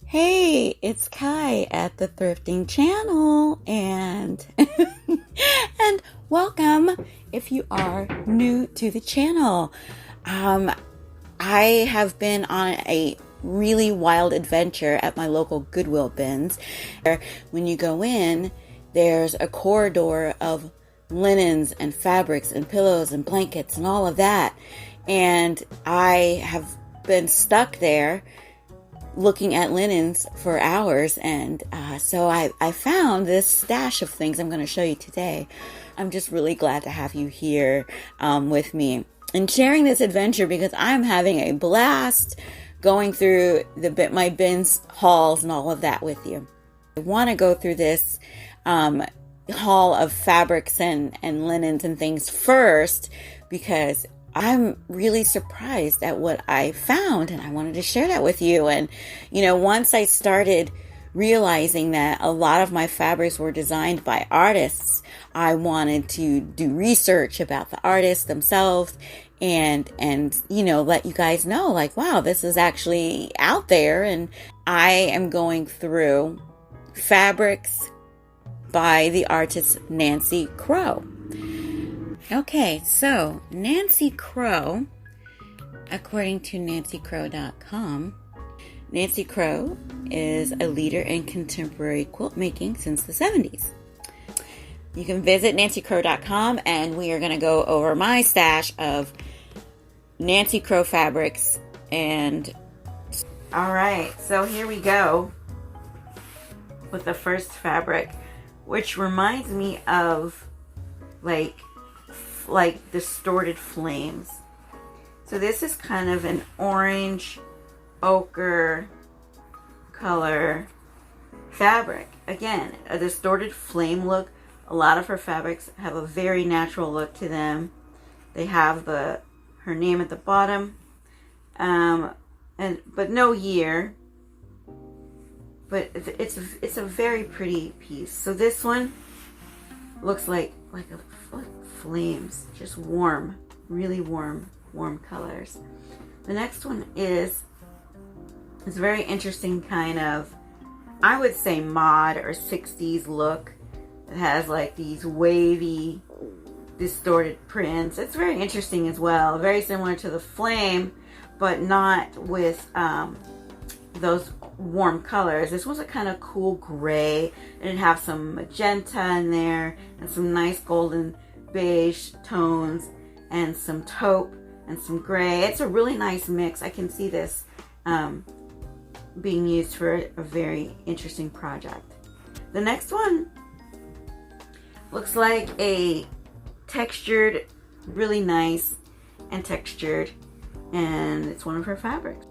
Hey, it's Kai at the Thrifting channel and and welcome if you are new to the channel. I have been on a really wild adventure at my local Goodwill bins. When you go in, there's a corridor of linens and fabrics and pillows and blankets and all of that. And I have been stuck there looking at linens for hours, and so I found this stash of things I'm going to show you today. I'm just really glad to have you here with me and sharing this adventure because I'm having a blast going through my bins hauls and all of that with you. I want to go through this haul of fabrics and linens and things first because I'm really surprised at what I found, and I wanted to share that with you. And, once I started realizing that a lot of my fabrics were designed by artists, I wanted to do research about the artists themselves and let you guys know, like, wow, this is actually out there. And I am going through fabrics by the artist Nancy Crow. Okay, so Nancy Crow, according to nancycrow.com, Nancy Crow is a leader in contemporary quilt making since the 70s. You can visit nancycrow.com and we are going to go over my stash of Nancy Crow fabrics. And all right, so here we go with the first fabric, which reminds me of like distorted flames. So this is kind of an orange ochre color fabric. Again, a distorted flame look. A lot of her fabrics have a very natural look to them. They have her name at the bottom, but no year. But it's a very pretty piece. So this one looks like flames, just warm, really warm colors. The next one is very interesting kind of, I would say, mod or 60s look. It has like these wavy, distorted prints. It's very interesting as well. Very similar to the flame, but not with those warm colors. This was a kind of cool gray, and it have some magenta in there and some nice golden beige tones and some taupe and some gray. It's a really nice mix. I can see this being used for a very interesting project. The next one looks like a textured, really nice and textured, and it's one of her fabrics.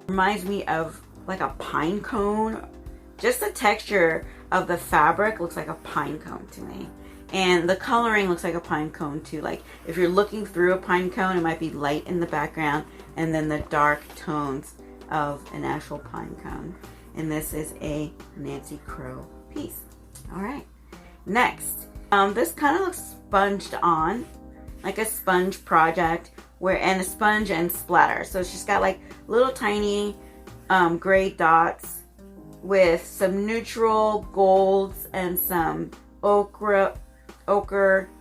Reminds me of like a pine cone. Just the texture of the fabric looks like a pine cone to me. And the coloring looks like a pine cone too. Like if you're looking through a pine cone, it might be light in the background and then the dark tones of an actual pine cone. And this is a Nancy Crow piece. All right. Next, this kind of looks sponged on, like a sponge project, and a sponge and splatter. So she's got like little tiny gray dots with some neutral golds and some ochre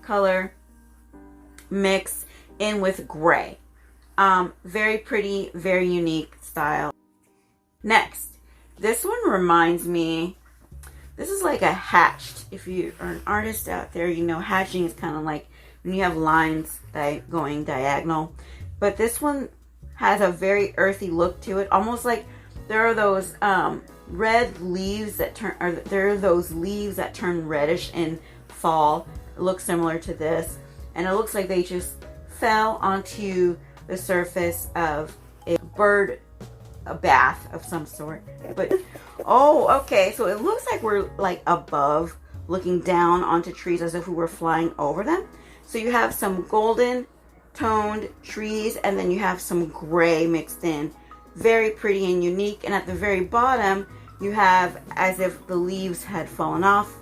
color mix in with gray. Very pretty, very unique style. Next, this one reminds me, this is like a hatched. If you are an artist out there, you know hatching is kind of like when you have lines going diagonal. But this one has a very earthy look to it, almost like there are those red leaves that turn reddish in fall. It looks similar to this, and it looks like they just fell onto the surface of a bath of some sort. But oh, okay, so it looks like we're like above, looking down onto trees as if we were flying over them. So you have some golden toned trees, and then you have some gray mixed in. Very pretty and unique. And at the very bottom, you have as if the leaves had fallen off.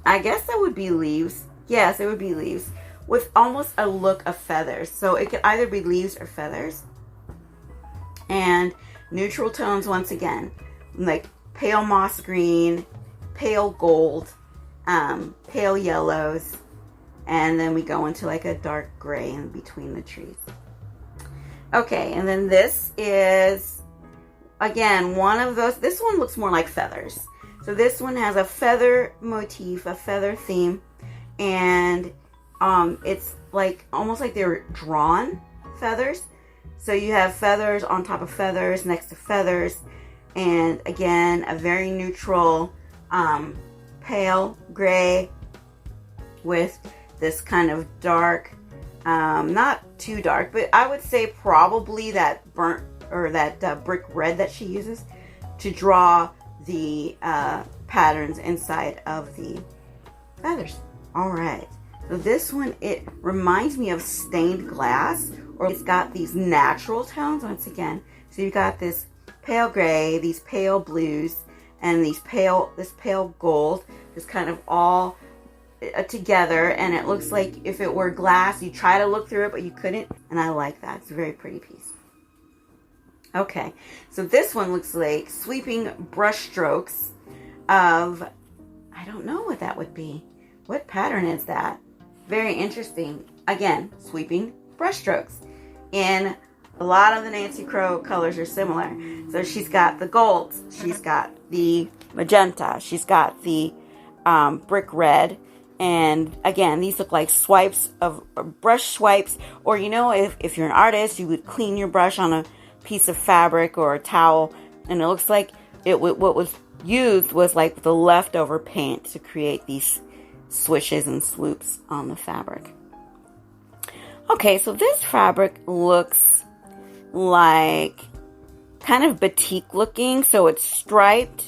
I guess that would be leaves. Yes, it would be leaves with almost a look of feathers. So it could either be leaves or feathers. And neutral tones once again, like pale moss green, pale gold, pale yellows, and then we go into like a dark gray in between the trees. Okay, and then this is, again, one of those. This one looks more like feathers. So this one has a feather motif, a feather theme, and it's like almost like they're drawn feathers. So you have feathers on top of feathers, next to feathers, and again, a very neutral pale gray with this kind of dark, not too dark, but I would say probably that burnt or that brick red that she uses to draw the patterns inside of the feathers. All right, so this one, it reminds me of stained glass, or it's got these natural tones once again. So you got this pale gray, these pale blues, and this pale gold, just kind of all together, and it looks like if it were glass, you try to look through it, but you couldn't, and I like that. It's a very pretty piece. Okay, so this one looks like sweeping brush strokes of, I don't know what that would be. What pattern is that? Very interesting. Again, sweeping brush strokes. And a lot of the Nancy Crow colors are similar. So she's got the golds, she's got the magenta, she's got the brick red, and again, these look like swipes of brush swipes, or you know, if you're an artist, you would clean your brush on a piece of fabric or a towel, and it looks like what was used was like the leftover paint to create these swishes and swoops on the fabric. Okay, so this fabric looks like kind of batik looking, so it's striped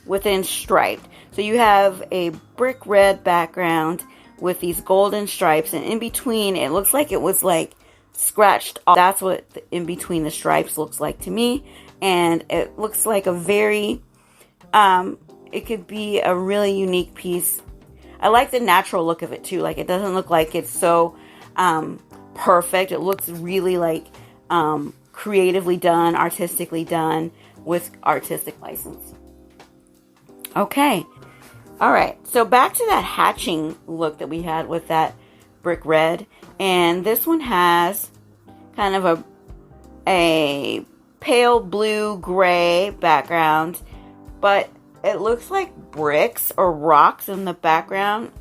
within striped. So you have a brick red background with these golden stripes, and in between it looks like it was like scratched off. That's what in between the stripes looks like to me, and it looks like a very it could be a really unique piece. I like the natural look of it too. Like, it doesn't look like it's so perfect. It looks really like creatively done, artistically done with artistic license. Okay. All right. So back to that hatching look that we had with that brick red. And this one has kind of a pale blue gray background, but it looks like bricks or rocks in the background.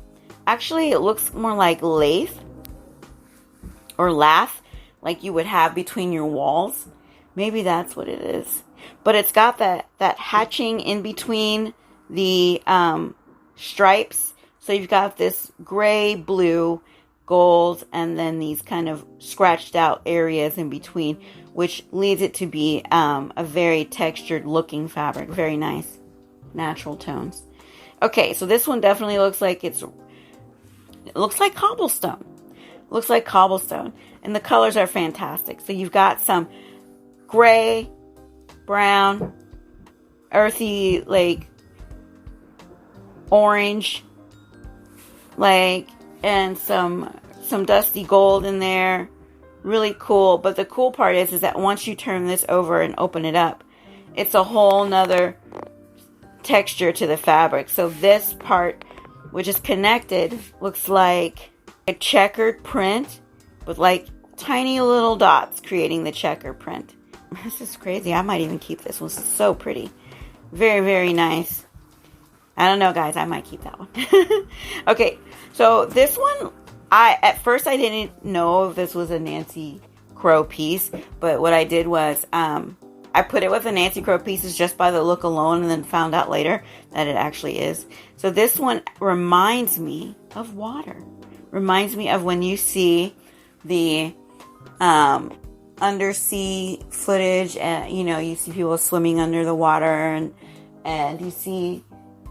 Actually, it looks more like lath or lath, like you would have between your walls. Maybe that's what it is. But it's got that hatching in between the stripes. So you've got this gray, blue, gold, and then these kind of scratched out areas in between, which leads it to be a very textured looking fabric. Very nice. Natural tones. Okay, so this one definitely looks like it looks like cobblestone. Looks like cobblestone. And the colors are fantastic. So you've got some gray, brown, earthy, like orange, like, and some dusty gold in there. Really cool. But the cool part is that once you turn this over and open it up, it's a whole nother texture to the fabric. So this part, which is connected, looks like a checkered print with like tiny little dots creating the checker print. This is crazy. I might even keep this one. This is so pretty. Very, very nice. I don't know, guys. I might keep that one. Okay, so this one, at first I didn't know if this was a Nancy Crow piece, but what I did was I put it with the Nancy Crow pieces just by the look alone, and then found out later that it actually is. So this one reminds me of water. Reminds me of when you see the undersea footage, and you see people swimming under the water, and you see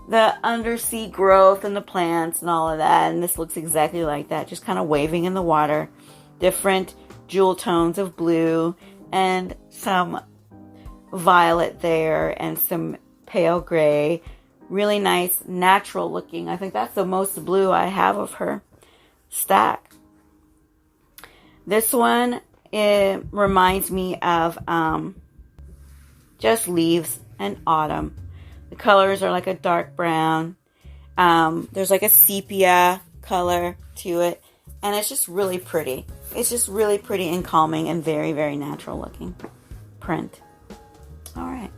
the undersea growth and the plants and all of that. And this looks exactly like that, just kind of waving in the water. Different jewel tones of blue and some violet there and some pale gray. Really nice, natural looking. I think that's the most blue I have of her stack. This one, it reminds me of just leaves and autumn. The colors are like a dark brown. There's like a sepia color to it. And it's just really pretty. It's just really pretty and calming and very, very natural looking print. All right.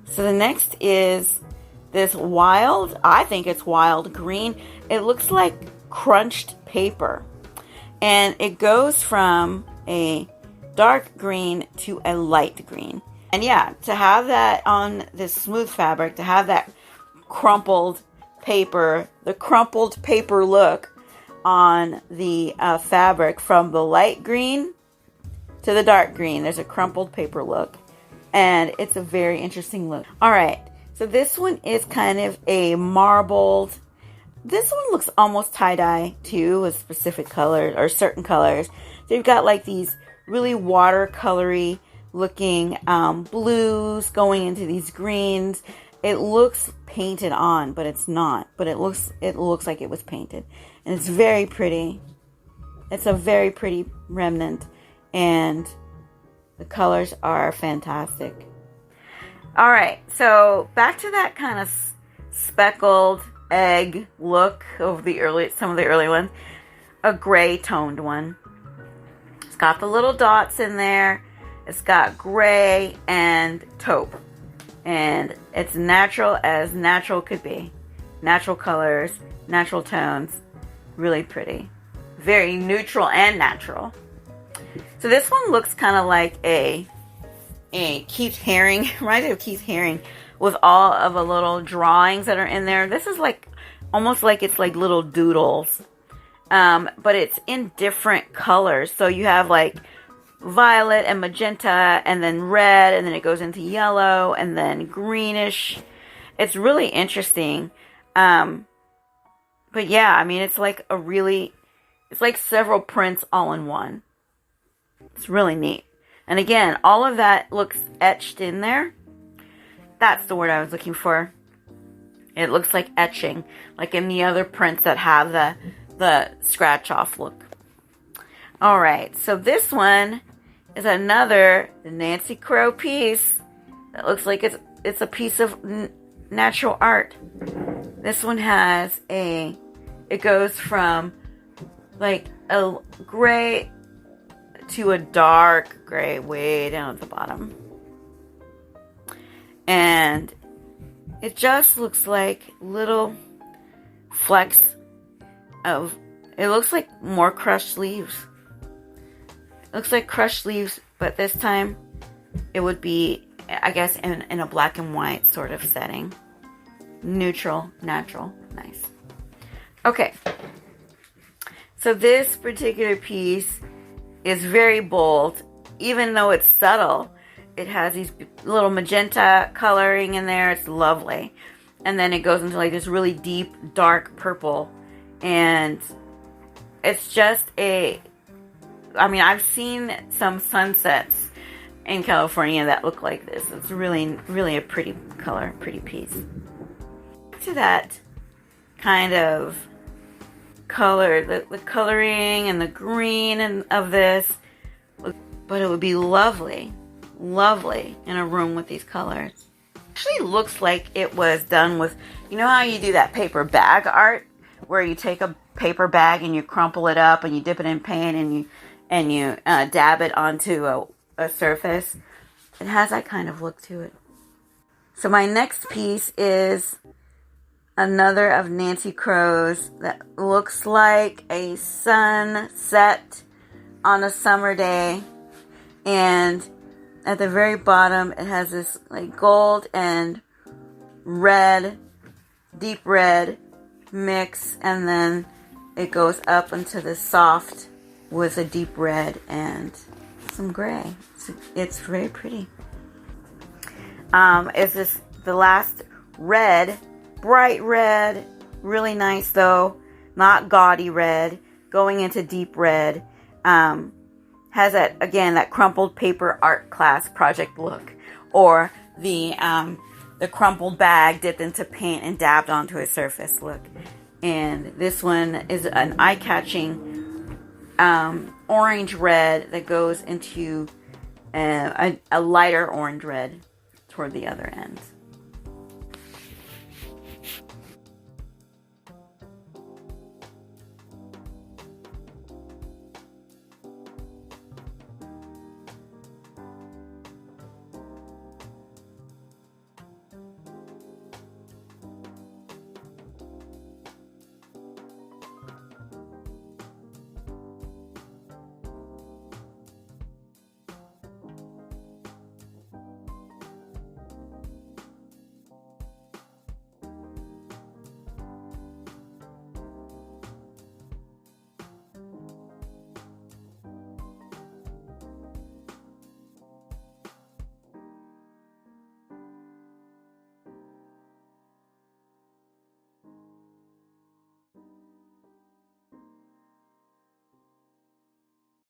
So the next is this wild, I think it's wild green. It looks like crunched paper. And it goes from a dark green to a light green. And yeah, to have that on this smooth fabric, to have that crumpled paper, the crumpled paper look on the fabric from the light green to the dark green. There's a crumpled paper look. And it's a very interesting look. All right. So this one is kind of a marbled. This one looks almost tie-dye too, with specific colors or certain colors. So you've got like these really watercolory looking blues going into these greens. It looks painted on, but it's not. But it looks like it was painted. And it's very pretty. It's a very pretty remnant. And the colors are fantastic. All right, so back to that kind of speckled egg look of some of the early ones. A gray toned one. It's got the little dots in there. It's got gray and taupe. And it's natural as natural could be. Natural colors, natural tones. Really pretty. Very neutral and natural. So this one looks kind of like a Keith Haring, reminds me of Keith Haring, with all of the little drawings that are in there. This is like, almost like it's like little doodles. But it's in different colors. So you have like violet and magenta, and then red, and then it goes into yellow, and then greenish. It's really interesting. But yeah, I mean, it's like it's like several prints all in one. It's really neat. And again, all of that looks etched in there. That's the word I was looking for. It looks like etching, like in the other prints that have the scratch off look. All right, so this one is another Nancy Crow piece that looks like it's a piece of natural art. This one has it goes from like a gray to a dark gray way down at the bottom. And it just looks like little flecks of, it looks like more crushed leaves. It looks like crushed leaves, but this time it would be, I guess, in a black and white sort of setting. Neutral, natural, nice. Okay. So this particular piece is very bold, even though it's subtle. It has these little magenta coloring in there. It's lovely. And then it goes into like this really deep, dark purple. And it's just I've seen some sunsets in California that look like this. It's really, really a pretty color, pretty piece. To that kind of color, the coloring and the green of this, but it would be lovely in a room with these colors. Actually looks like it was done with, you know how you do that paper bag art, where you take a paper bag and you crumple it up and you dip it in paint and you dab it onto a surface. It has that kind of look to it. So my next piece is another of Nancy Crow's that looks like a sunset on a summer day. And at the very bottom, it has this like gold and red, deep red mix. And then it goes up into the soft with a deep red and some gray. It's very pretty. Is this the last red? Bright red, really nice though, not gaudy red, going into deep red. Has that, again, that crumpled paper art class project look, or the crumpled bag dipped into paint and dabbed onto a surface look. And this one is an eye-catching orange red that goes into a lighter orange red. toward the other end.